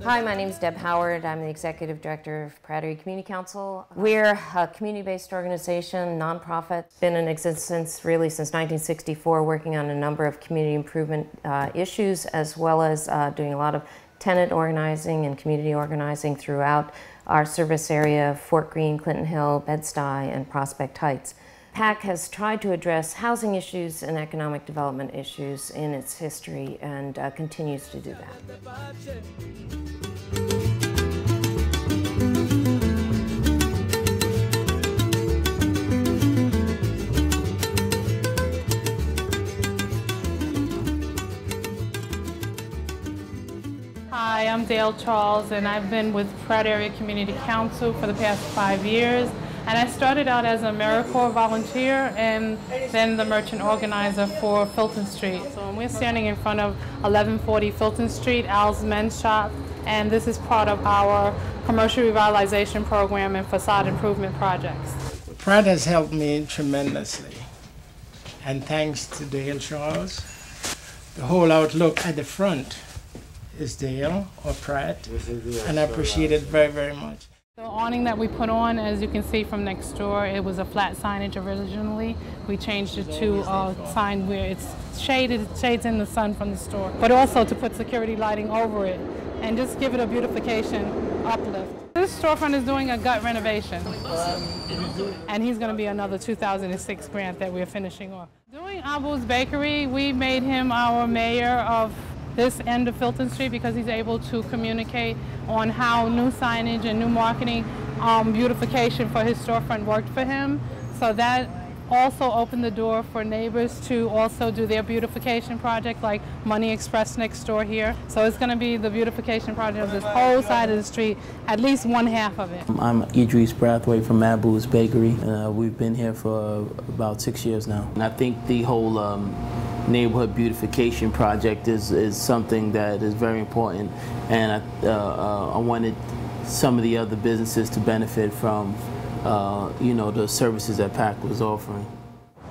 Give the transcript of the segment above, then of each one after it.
Hi, my name is Deb Howard. I'm the Executive Director of Pratt Area Community Council. We're a community-based organization, nonprofit. Been in existence really since 1964, working on a number of community improvement issues, as well as doing a lot of tenant organizing and community organizing throughout our service area, Fort Greene, Clinton Hill, Bed-Stuy, and Prospect Heights. PACC has tried to address housing issues and economic development issues in its history and continues to do that. Hi, I'm Dale Charles, and I've been with Pratt Area Community Council for the past 5 years. And I started out as a AmeriCorps volunteer and then the merchant organizer for Fulton Street. So we're standing in front of 1140 Fulton Street, Al's Men's Shop, and this is part of our commercial revitalization program and facade improvement projects. Pratt has helped me tremendously, and thanks to Dale Charles, the whole outlook at the front is Dale or Pratt, and I appreciate it very, very much. The awning that we put on, as you can see from next door, it was a flat signage originally. We changed it to a sign where it's shades in the sun from the store, but also to put security lighting over it and just give it a beautification uplift. This storefront is doing a gut renovation, and he's going to be another 2006 grant that we're finishing off. Doing Abu's Bakery, we made him our mayor of this end of Fulton Street because he's able to communicate on how new signage and new marketing beautification for his storefront worked for him. So that also opened the door for neighbors to also do their beautification project, like Money Express next door here. So it's going to be the beautification project of this whole side of the street, at least one half of it. I'm Idris Brathwaite from Abu's Bakery. We've been here for about 6 years now. And I think the whole neighborhood beautification project is something that is very important, and I wanted some of the other businesses to benefit from the services that PACC was offering.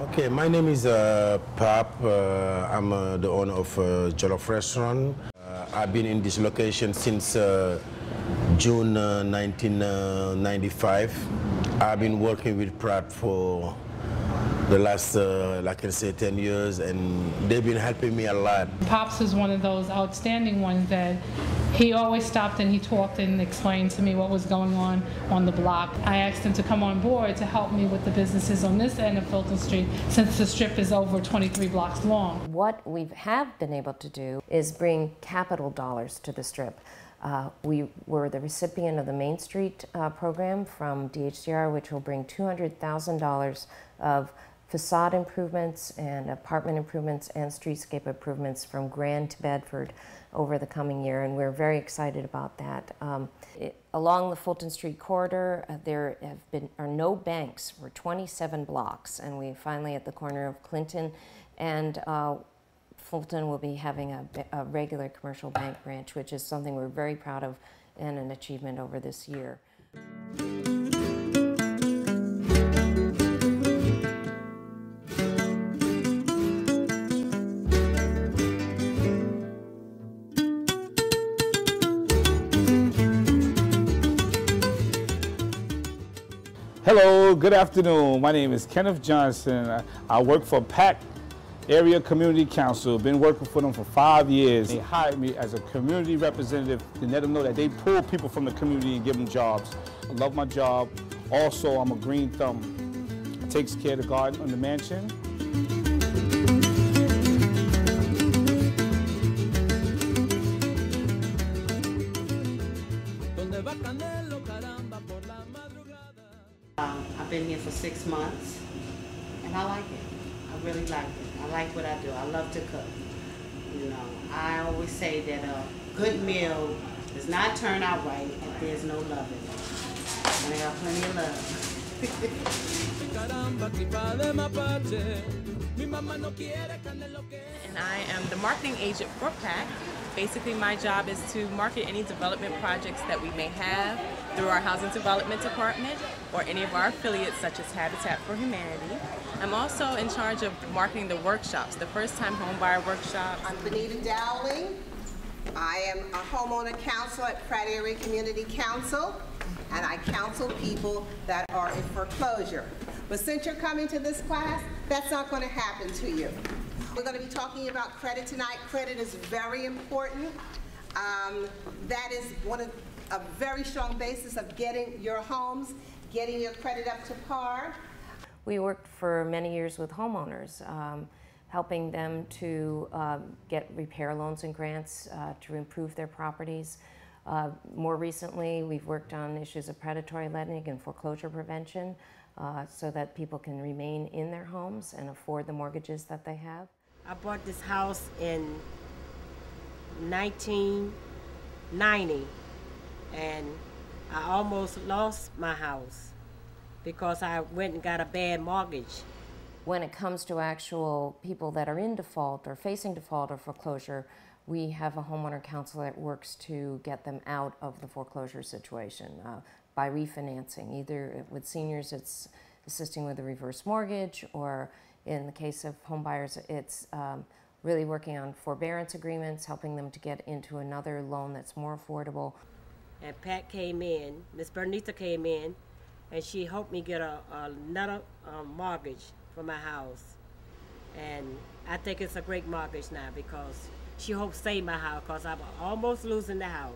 Okay, my name is Pap. I'm the owner of Jollof Restaurant. I've been in this location since June 1995. I've been working with Pratt for the last, like I say, 10 years, and they've been helping me a lot. Pops is one of those outstanding ones that he always stopped and he talked and explained to me what was going on the block. I asked him to come on board to help me with the businesses on this end of Fulton Street, since the strip is over 23 blocks long. What we have been able to do is bring capital dollars to the strip. We were the recipient of the Main Street program from DHCR, which will bring $200,000 of facade improvements and apartment improvements and streetscape improvements from Grand to Bedford over the coming year, and we're very excited about that. Along the Fulton Street corridor, there are no banks for 27 blocks, and we finally, at the corner of Clinton and Fulton, will be having a regular commercial bank branch, which is something we're very proud of and an achievement over this year. Hello, good afternoon. My name is Kenneth Johnson. I work for PACC Area Community Council. Been working for them for 5 years. They hired me as a community representative to let them know that they pull people from the community and give them jobs. I love my job. Also, I'm a green thumb. Takes care of the garden on the mansion. I've been here for 6 months, and I like it. I really like it. I like what I do. I love to cook. You know, I always say that a good meal does not turn out right if there's no love in it. And I got plenty of love. And I am the marketing agent for PACC. Basically, my job is to market any development projects that we may have through our Housing Development Department or any of our affiliates such as Habitat for Humanity. I'm also in charge of marketing the workshops, the first-time homebuyer workshops. I'm Bonita Dowling I am a homeowner counselor at Pratt Area Community Council, and I counsel people that are in foreclosure. But since you're coming to this class, that's not going to happen to you. We're going to be talking about credit tonight. Credit is very important. That is a very strong basis of getting your homes, getting your credit up to par. We worked for many years with homeowners, helping them to get repair loans and grants to improve their properties. More recently, we've worked on issues of predatory lending and foreclosure prevention so that people can remain in their homes and afford the mortgages that they have. I bought this house in 1990, and I almost lost my house because I went and got a bad mortgage. When it comes to actual people that are in default or facing default or foreclosure, we have a homeowner counsel that works to get them out of the foreclosure situation by refinancing. Either with seniors, it's assisting with a reverse mortgage, or in the case of home buyers, it's really working on forbearance agreements, helping them to get into another loan that's more affordable. And Pat came in, Miss Bonita came in, and she helped me get another mortgage for my house. And I think it's a great mortgage now because she hopes to save my house because I'm almost losing the house.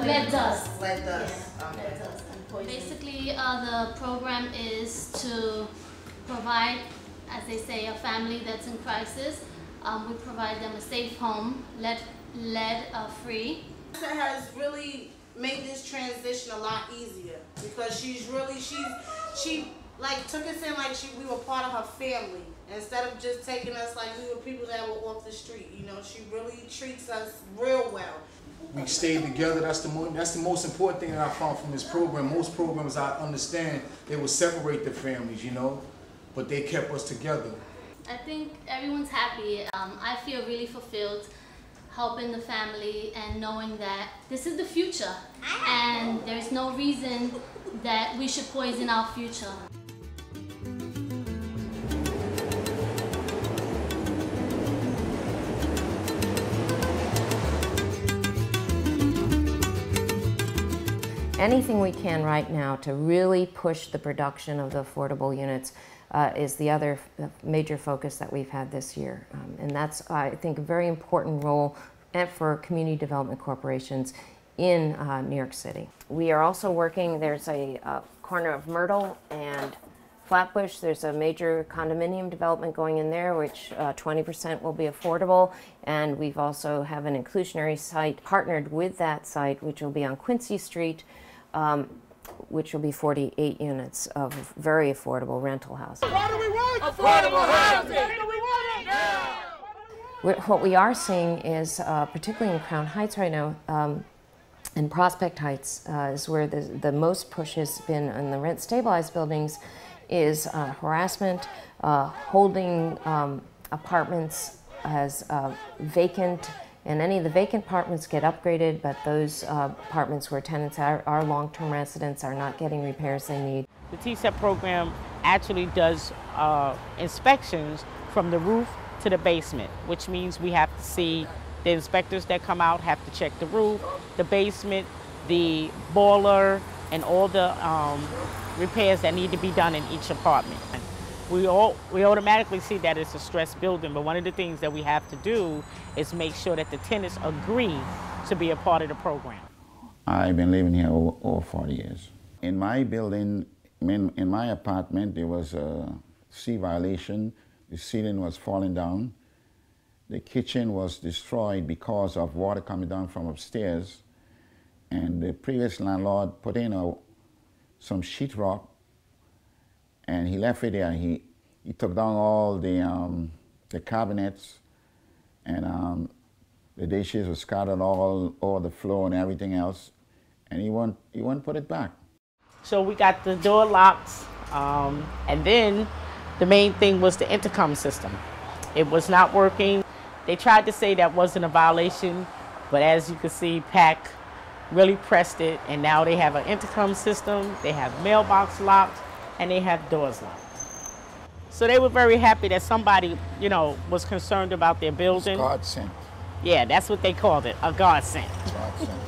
Lead dust. Lead dust. Yeah, Okay. lead dust. Basically, the program is to provide, as they say, a family that's in crisis. We provide them a safe home, lead free. Vanessa has really made this transition a lot easier because she like took us in like we were part of her family instead of just taking us like we were people that were off the street. You know, she really treats us real well. We stayed together. That's the most important thing that I found from this program. Most programs, I understand, they will separate the families, you know, but they kept us together. I think everyone's happy. I feel really fulfilled helping the family and knowing that this is the future and there's no reason that we should poison our future. Anything we can right now to really push the production of the affordable units is the other major focus that we've had this year. And that's, I think, a very important role for community development corporations in New York City. We are also working, there's a corner of Myrtle and Flatbush. There's a major condominium development going in there, which 20% will be affordable. And we've also have an inclusionary site partnered with that site, which will be on Quincy Street, which will be 48 units of very affordable rental housing. What do we want? Affordable housing! What we are seeing is, particularly in Crown Heights right now, and Prospect Heights is where the most push has been in the rent-stabilized buildings, is harassment, holding apartments as vacant, and any of the vacant apartments get upgraded, but those apartments where tenants are long-term residents are not getting repairs they need. The TSEP program actually does inspections from the roof to the basement, which means we have to see the inspectors that come out have to check the roof, the basement, the boiler, and all the repairs that need to be done in each apartment. We automatically see that it's a stressed building, but one of the things that we have to do is make sure that the tenants agree to be a part of the program. I've been living here over 40 years. In my building, in my apartment, there was a C violation. The ceiling was falling down. The kitchen was destroyed because of water coming down from upstairs. And the previous landlord put in some sheetrock, and he left it there. He took down all the cabinets, and the dishes were scattered all over the floor and everything else. and he won't put it back. So we got the door locks, and then the main thing was the intercom system. It was not working. They tried to say that wasn't a violation, but as you can see, PACC really pressed it, and now they have an intercom system, they have mailbox locked, and they have doors locked. So they were very happy that somebody, you know, was concerned about their building. Godsend. Yeah, that's what they called it, a godsend. Godsend.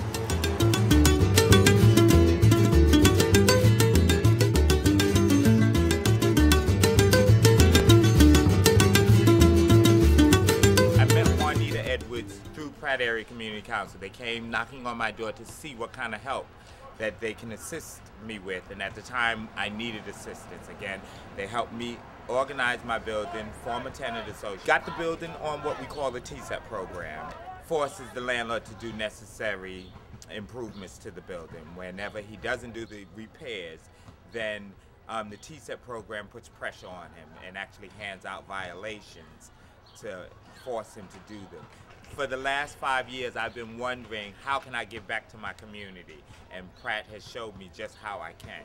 Through Pratt Area Community Council. They came knocking on my door to see what kind of help that they can assist me with, and at the time I needed assistance. Again, they helped me organize my building, form a tenant association, got the building on what we call the TSEP program, forces the landlord to do necessary improvements to the building. Whenever he doesn't do the repairs, then the TSEP program puts pressure on him and actually hands out violations to force him to do them. For the last 5 years, I've been wondering, how can I give back to my community? And Pratt has showed me just how I can.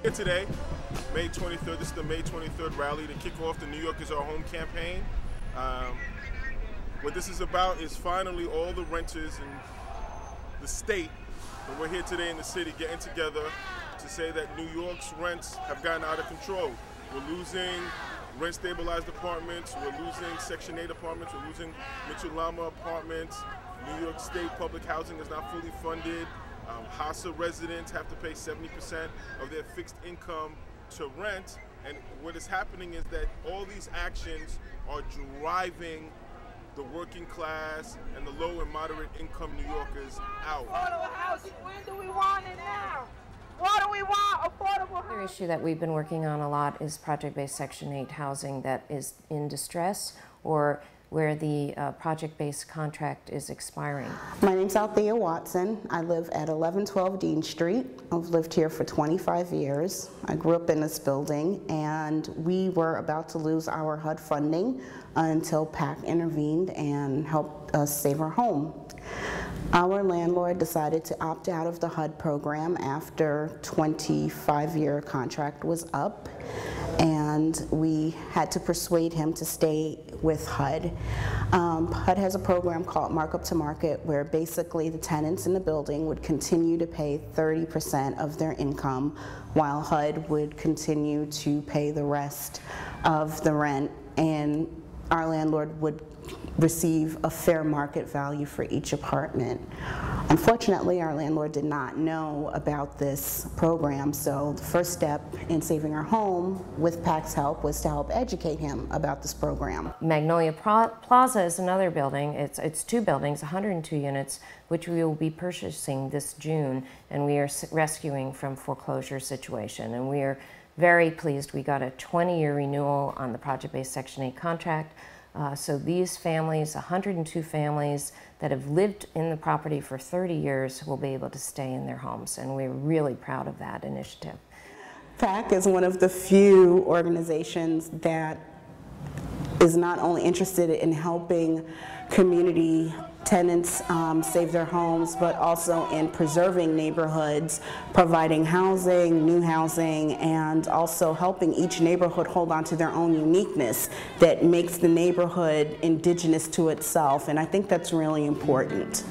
Here today, May 23rd, this is the May 23rd rally to kick off the New York is Our Home campaign. What this is about is finally all the renters in the state, and we're here today in the city getting together to say that New York's rents have gotten out of control. We're losing rent-stabilized apartments, we're losing Section 8 apartments, we're losing Mitchell-Lama apartments. New York State public housing is not fully funded. HASA residents have to pay 70% of their fixed income to rent, and what is happening is that all these actions are driving the working class and the low and moderate income New Yorkers out. Affordable housing, when do we want it now? What do we want? Affordable housing. Another issue that we've been working on a lot is project-based Section 8 housing that is in distress or where the project-based contract is expiring. My name's Althea Watson. I live at 1112 Dean Street. I've lived here for 25 years. I grew up in this building, and we were about to lose our HUD funding until PACC intervened and helped us save our home. Our landlord decided to opt out of the HUD program after 25-year contract was up, and we had to persuade him to stay with HUD. HUD has a program called Markup to Market, where basically the tenants in the building would continue to pay 30% of their income, while HUD would continue to pay the rest of the rent, and our landlord would receive a fair market value for each apartment. Unfortunately, our landlord did not know about this program, so the first step in saving our home with PACC's help was to help educate him about this program. Magnolia Plaza is another building. It's two buildings, 102 units, which we will be purchasing this June, and we are rescuing from foreclosure situation. And we are very pleased. We got a 20-year renewal on the project-based Section 8 contract. So these families, 102 families that have lived in the property for 30 years will be able to stay in their homes, and we're really proud of that initiative. PACC is one of the few organizations that is not only interested in helping community tenants save their homes, but also in preserving neighborhoods, providing housing, new housing, and also helping each neighborhood hold on to their own uniqueness that makes the neighborhood indigenous to itself, and I think that's really important.